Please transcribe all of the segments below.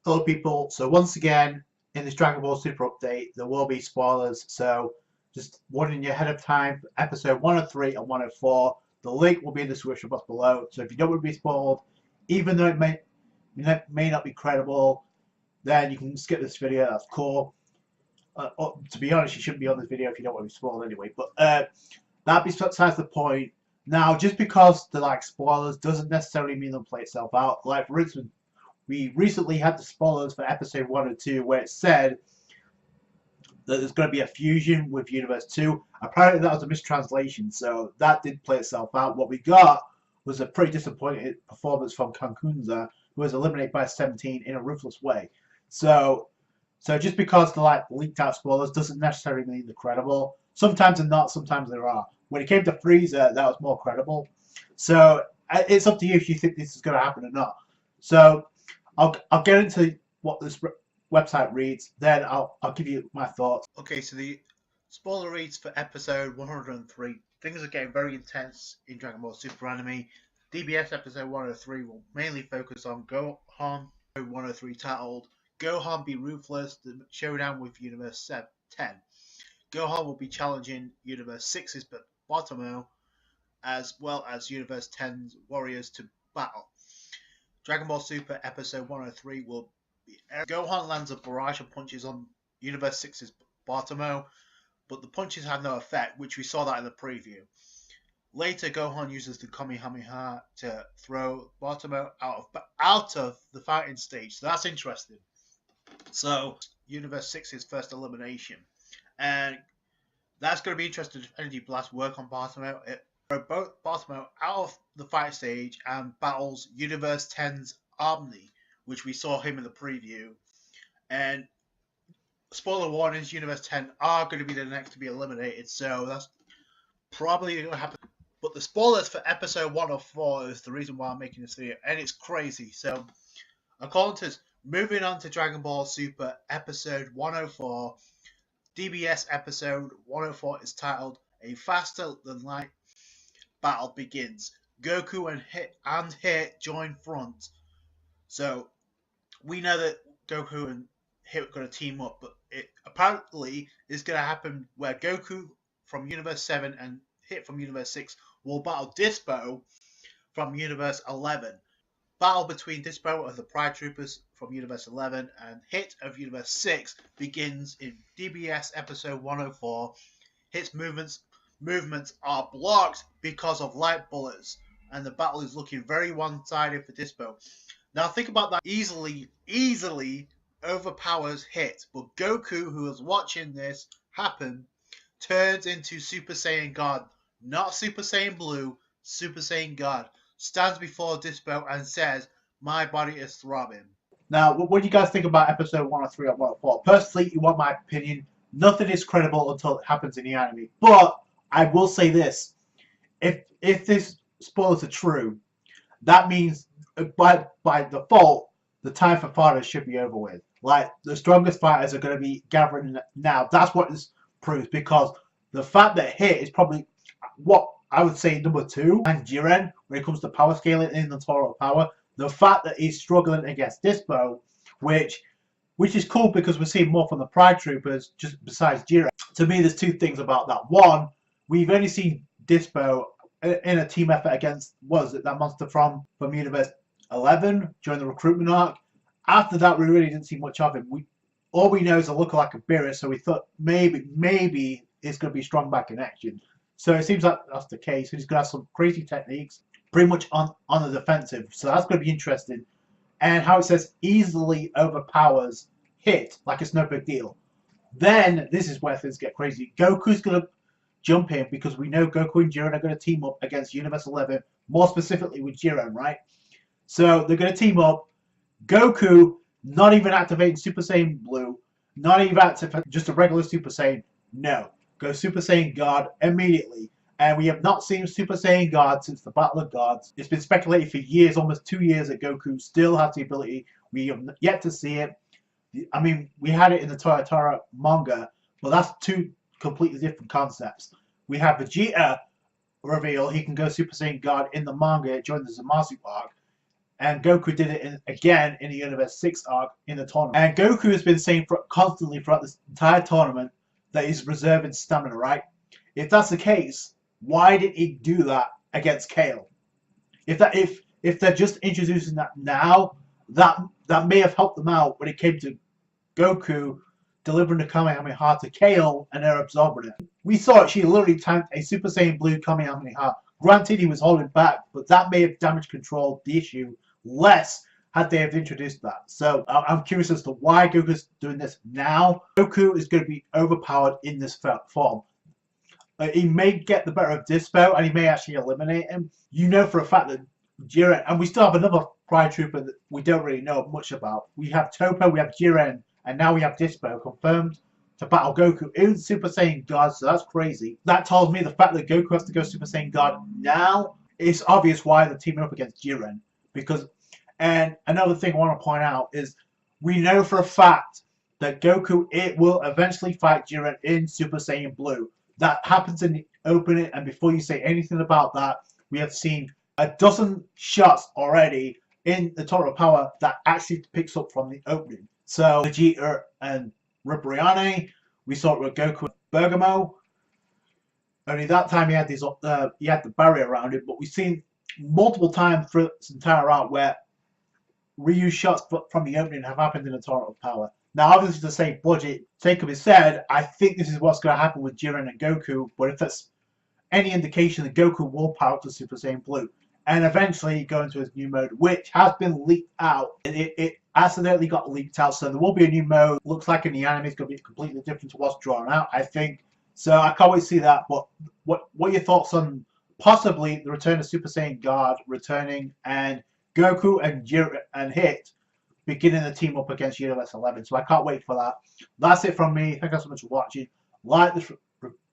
Hello people, so once again in this Dragon Ball Super update there will be spoilers, so just warning you ahead of time for episode 103 and 104. The link will be in the description box below, so if you don't want to be spoiled, even though it may not be credible, then you can skip this video. That's cool. To be honest, you shouldn't be on this video if you don't want to be spoiled anyway, but that besides the point. Now, just because they're like spoilers doesn't necessarily mean they'll play itself out. Like, for instance, we recently had the spoilers for episode 1 and 2 where it said that there's going to be a fusion with Universe 2. Apparently that was a mistranslation, so that did play itself out. What we got was a pretty disappointing performance from Kankunza, who was eliminated by 17 in a ruthless way. So just because they're like leaked out spoilers doesn't necessarily mean they're credible. Sometimes they're not, sometimes there are. When it came to Frieza, that was more credible. So it's up to you if you think this is going to happen or not. So I'll get into what this website reads, then I'll give you my thoughts. Okay, so the spoiler reads for episode 103. Things are getting very intense in Dragon Ball Super Anime. DBS episode 103 will mainly focus on Gohan. 103 titled Gohan Be Ruthless, the showdown with Universe 10. Gohan will be challenging Universe 6's Bottomo, as well as Universe 10's warriors to battle. Dragon Ball Super episode 103 will be Gohan lands a barrage of punches on Universe 6's Bottomo, but the punches have no effect, which we saw that in the preview. Later, Gohan uses the Kamehameha to throw Bottomo out of the fighting stage. So that's interesting. So Universe 6's first elimination, and that's going to be interesting if Energy Blast work on Bottomo. It both Bottomo out of the fight stage and battles Universe 10's Omni, which we saw him in the preview. And spoiler warnings, Universe 10 are going to be the next to be eliminated, so that's probably going to happen. But the spoilers for episode 104 is the reason why I'm making this video, and it's crazy. So according to this, moving on to Dragon Ball Super episode 104, DBS episode 104 is titled A Faster Than Light Battle Begins. Goku and Hit join front. So we know that Goku and Hit are going to team up, but it apparently is going to happen where Goku from Universe 7 and Hit from Universe 6 will battle Dyspo from Universe 11. Battle between Dyspo of the Pride Troopers from Universe 11 and Hit of Universe 6 begins in DBS episode 104. Hit's movements are blocked because of light bullets, and the battle is looking very one-sided for Dyspo. Now think about that. Easily overpowers Hit, but Goku, who is watching this happen, turns into Super Saiyan God. Not Super Saiyan Blue, Super Saiyan God. Stands before Dyspo and says, "My body is throbbing." Now, what do you guys think about episode 103 and 104? Personally, you want my opinion. Nothing is credible until it happens in the anime. But I will say this: if these spoilers are true, that means by default the time for fighters should be over with. Like, the strongest fighters are going to be gathering now. That's what this proves, because the fact that Hit is probably what I would say number 2 and Jiren when it comes to power scaling in the total power. The fact that he's struggling against Dyspo, which is cool because we're seeing more from the Pride Troopers just besides Jiren. To me, there's two things about that. One, we've only seen Dyspo in a team effort against, what was it, that monster from Universe 11 during the recruitment arc. After that, we really didn't see much of him. All we know is a lookalike of Beerus, so we thought maybe it's going to be strong back in action. So it seems like that's the case. He's going to have some crazy techniques, pretty much on the defensive. So that's going to be interesting. And how it says easily overpowers Hit, like it's no big deal. Then this is where things get crazy. Goku's going to jump in because we know Goku and Jiren are going to team up against Universe 11, more specifically with Jiren, right? So they're going to team up. Goku not even activating Super Saiyan Blue, not even activating just a regular Super Saiyan. No. Go Super Saiyan God immediately. And we have not seen Super Saiyan God since the Battle of Gods. It's been speculated for years, almost 2 years, that Goku still has the ability. We have yet to see it. I mean, we had it in the Toyotaro manga, but that's two completely different concepts. We have Vegeta reveal he can go Super Saiyan God in the manga during the Zamasu arc. And Goku did it again in the Universe 6 arc in the tournament. And Goku has been saying constantly throughout this entire tournament that he's reserving stamina, right? If that's the case, why did he do that against Kale? If they're just introducing that now, that may have helped them out when it came to Goku delivering the Kamehameha to Kale and they're absorbing it. We saw she literally tanked a Super Saiyan Blue Kamehameha. Granted, he was holding back, but that may have damage controlled the issue less had they have introduced that. So I'm curious as to why Goku's doing this now. Goku is going to be overpowered in this form. He may get the better of Dyspo and he may actually eliminate him. You know for a fact that Jiren, and we still have another Pride Trooper that we don't really know much about. We have Toppo, we have Jiren, and now we have Dyspo confirmed to battle Goku in Super Saiyan God, so that's crazy. That tells me the fact that Goku has to go Super Saiyan God now, it's obvious why they're teaming up against Jiren. Because, and another thing I want to point out is, we know for a fact that Goku will eventually fight Jiren in Super Saiyan Blue. That happens in the opening, and before you say anything about that, we have seen a dozen shots already in the Total Power that actually picks up from the opening. So Vegeta and Ribriane, we saw it with Goku and Bergamo. Only that time he had the barrier around him, but we've seen multiple times through this entire arc where Ryu shots from the opening have happened in the Total Power. Now, obviously, the same budget, Jacob has said, I think this is what's going to happen with Jiren and Goku, but if that's any indication that Goku will power up to Super Saiyan Blue and eventually go into his new mode, which has been leaked out. It accidentally got leaked out, so there will be a new mode. Looks like in the anime it's going to be completely different to what's drawn out, I think. So I can't wait to see that. But what are your thoughts on possibly the return of Super Saiyan God returning and Goku and Jiren and Hit beginning the team up against Universe 11? So I can't wait for that. That's it from me. Thank you so much for watching. Like this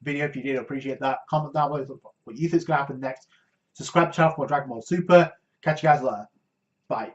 video if you did. Appreciate that. Comment down below what you think is going to happen next. Subscribe to the channel for Dragon Ball Super. Catch you guys later. Bye.